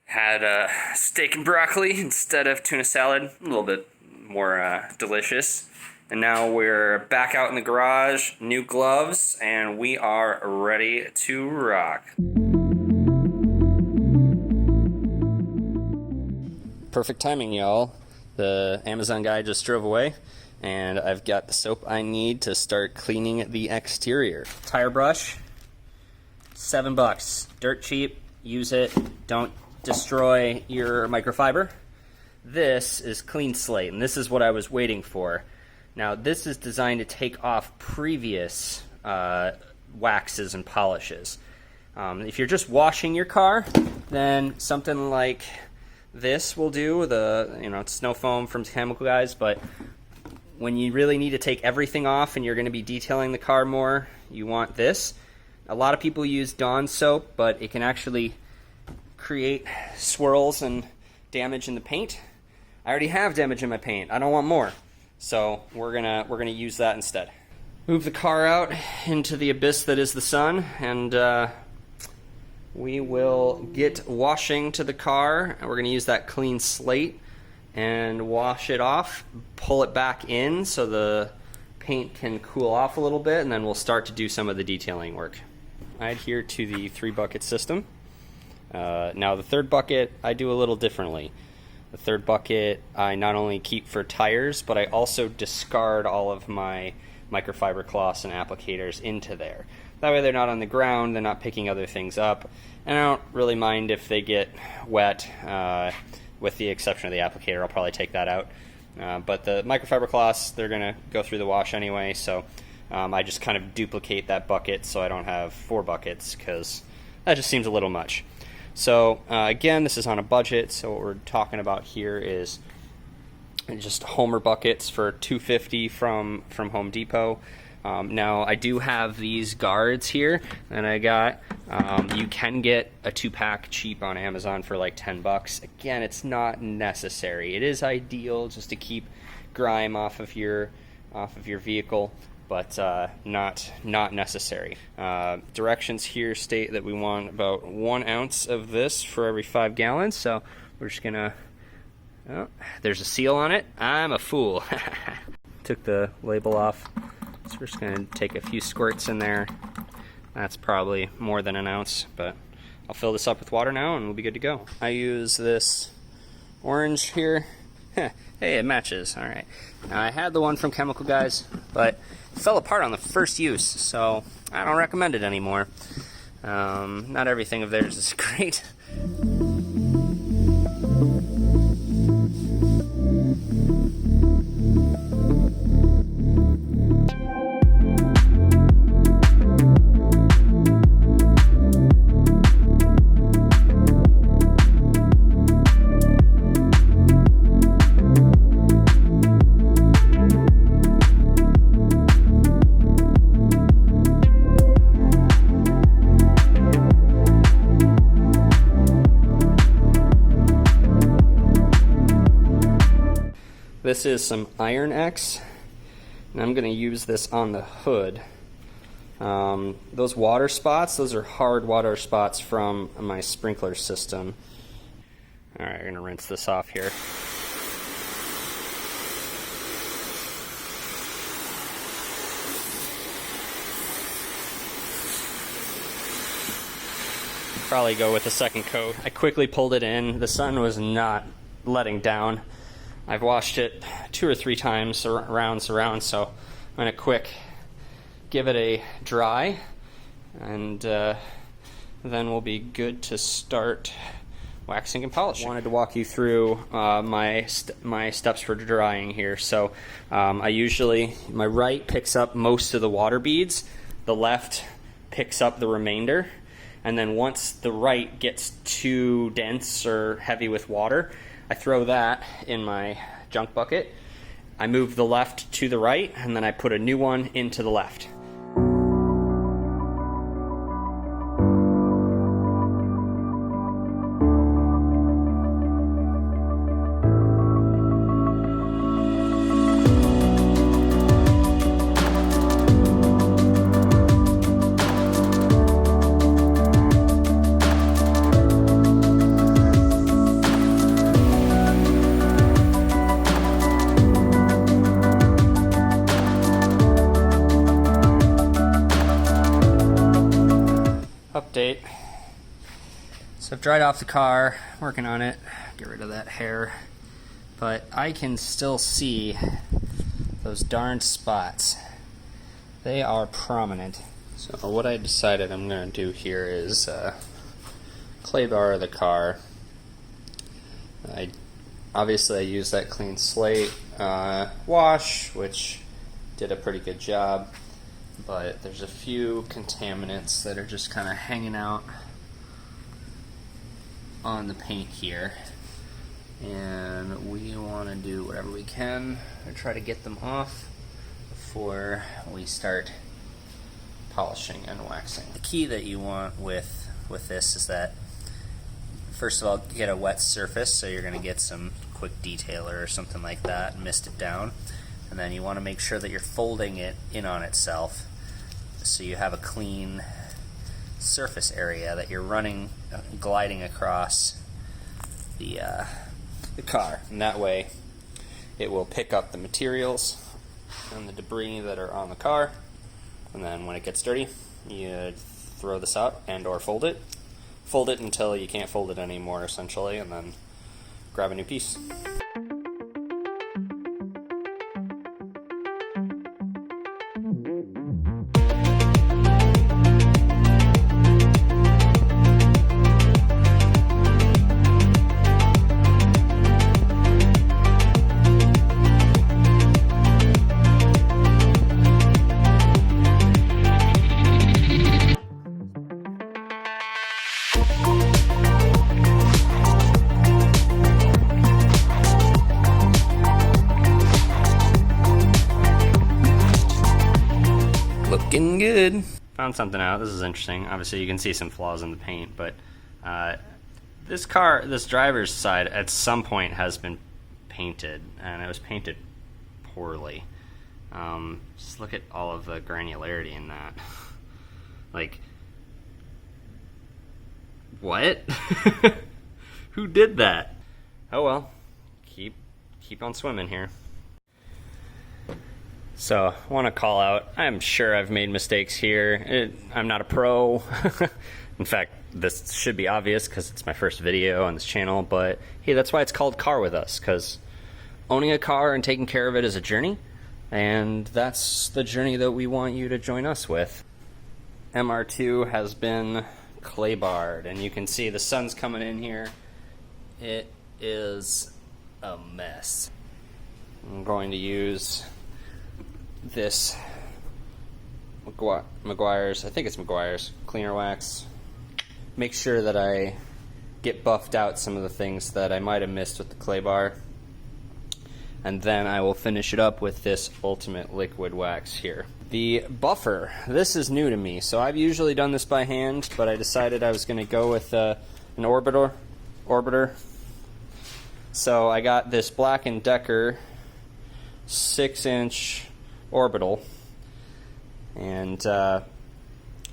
Had steak and broccoli instead of tuna salad, a little bit more delicious. And now we're back out in the garage, new gloves, and we are ready to rock. Perfect timing, y'all. The Amazon guy just drove away, and I've got the soap I need to start cleaning the exterior. Tire brush, $7. Dirt cheap, use it, don't destroy your microfiber. This is Clean Slate, and this is what I was waiting for. Now, this is designed to take off previous waxes and polishes. If you're just washing your car, then something like this will do. It's snow foam from Chemical Guys, but when you really need to take everything off and you're going to be detailing the car more, you want this. A lot of people use Dawn soap, but it can actually create swirls and damage in the paint. I already have damage in my paint. I don't want more. So we're gonna use that instead. Move the car out into the abyss that is the sun, and we will get washing to the car. And we're gonna use that Clean Slate and wash it off, pull it back in so the paint can cool off a little bit, and then we'll start to do some of the detailing work. I adhere to the 3-bucket system. Now the third bucket I do a little differently. The third bucket I not only keep for tires, but I also discard all of my microfiber cloths and applicators into there. That way they're not on the ground, they're not picking other things up, and I don't really mind if they get wet, with the exception of the applicator. I'll probably take that out. But the microfiber cloths, they're going to go through the wash anyway, so I just kind of duplicate that bucket so I don't have 4 buckets, because that just seems a little much. So again, this is on a budget, so what we're talking about here is just Homer buckets for $2.50 from Home Depot. Now I do have these guards here, and I got, you can get a 2-pack cheap on Amazon for like $10. Again, it's not necessary. It is ideal just to keep grime off of your vehicle, but not necessary. Directions here state that we want about 1 ounce of this for every 5 gallons, so we're just gonna, oh, there's a seal on it. I'm a fool. Took the label off, so we're just gonna take a few squirts in there. That's probably more than 1 ounce, but I'll fill this up with water now and we'll be good to go. I use this orange here. Hey, it matches. All right. Now, I had the one from Chemical Guys, but it fell apart on the first use, so I don't recommend it anymore. Not everything of theirs is great. This is some Iron X, and I'm going to use this on the hood. Those water spots, those are hard water spots from my sprinkler system. Alright, I'm going to rinse this off here. Probably go with a second coat. I quickly pulled it in. The sun was not letting down. I've washed it 2 or 3 times around, so I'm going to quick give it a dry, and then we'll be good to start waxing and polishing. I wanted to walk you through my steps for drying here. So my right picks up most of the water beads, the left picks up the remainder, and then once the right gets too dense or heavy with water, I throw that in my junk bucket. I move the left to the right, and then I put a new one into the left. So I've dried off the car, working on it, get rid of that hair, but I can still see those darn spots. They are prominent. So what I decided I'm going to do here is clay bar the car. Obviously I used that clean slate wash, which did a pretty good job, but there's a few contaminants that are just kind of hanging out on the paint here, and we want to do whatever we can to try to get them off before we start polishing and waxing. The key that you want with this is that, first of all, get a wet surface, so you're going to get some quick detailer or something like that and mist it down, and then you want to make sure that you're folding it in on itself so you have a clean surface area that you're running, gliding across the car, and that way it will pick up the materials and the debris that are on the car, and then when it gets dirty you throw this out and or fold it until you can't fold it anymore, essentially, and then grab a new piece. Looking good. Found something out. This is interesting. Obviously you can see some flaws in the paint, but this driver's side at some point has been painted, and it was painted poorly. Just look at all of the granularity in that. Like, what? Who did that? Oh well, keep on swimming here. So, I want to call out, I'm sure I've made mistakes here. I'm not a pro. In fact, this should be obvious because it's my first video on this channel, but hey, that's why it's called Car With Us, because owning a car and taking care of it is a journey, and that's the journey that we want you to join us with. MR2 has been clay barred, and you can see the sun's coming in here. It is a mess. I'm going to use this Meguiar's, I think it's Meguiar's cleaner wax. Make sure that I get buffed out some of the things that I might have missed with the clay bar, and then I will finish it up with this Ultimate Liquid Wax here. The buffer, this is new to me, so I've usually done this by hand, but I decided I was going to go with an orbiter. So I got this Black & Decker 6-inch orbital, and I'm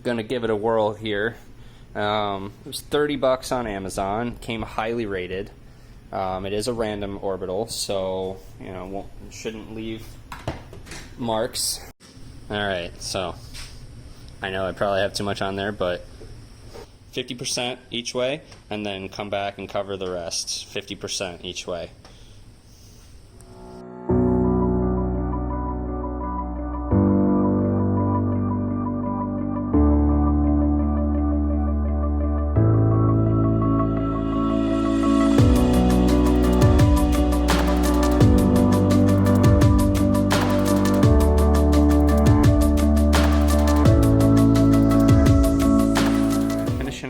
gonna give it a whirl here. It was $30 on Amazon, came highly rated. It is a random orbital, so you know, shouldn't leave marks. Alright, so I know I probably have too much on there, but 50% each way, and then come back and cover the rest 50% each way.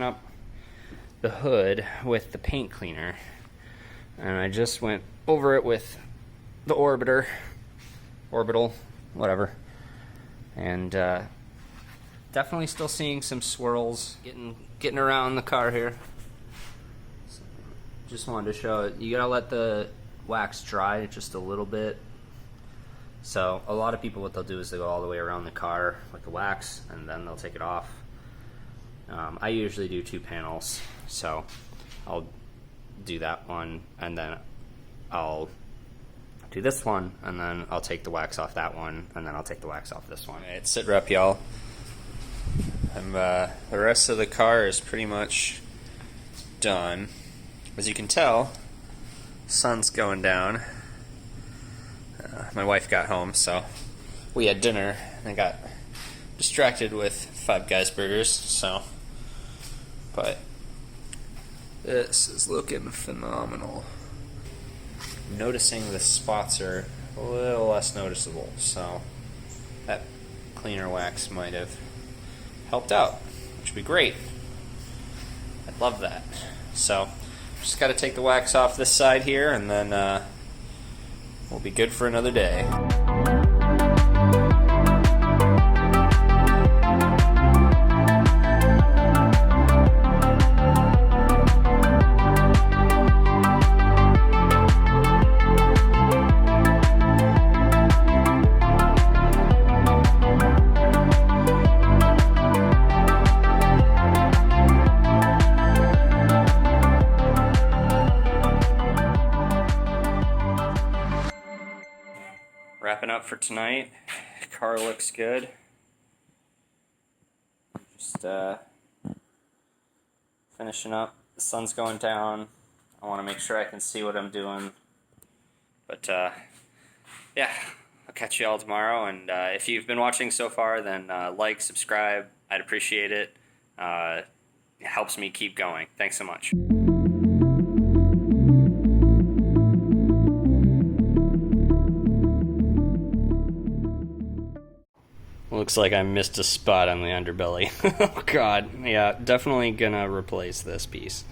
Up the hood with the paint cleaner, and I just went over it with the orbital, whatever, and definitely still seeing some swirls getting around the car here. So just wanted to show it. You gotta let the wax dry just a little bit. So a lot of people, what they'll do is they go all the way around the car with the wax, and then they'll take it off. I usually do 2 panels, so I'll do that one, and then I'll do this one, and then I'll take the wax off that one, and then I'll take the wax off this one. Alright, sit rep, y'all. The rest of the car is pretty much done. As you can tell, sun's going down. My wife got home, so we had dinner, and I got distracted with Five Guys burgers, so. But this is looking phenomenal. Noticing the spots are a little less noticeable, so that cleaner wax might have helped out, which would be great. I'd love that. So just got to take the wax off this side here, and then we'll be good for another day. Wrapping up for tonight. Car looks good. Just finishing up. The sun's going down. I want to make sure I can see what I'm doing. But yeah, I'll catch you all tomorrow. And if you've been watching so far, then like, subscribe. I'd appreciate it. It helps me keep going. Thanks so much. Looks like I missed a spot on the underbelly. Oh god, yeah, definitely gonna replace this piece.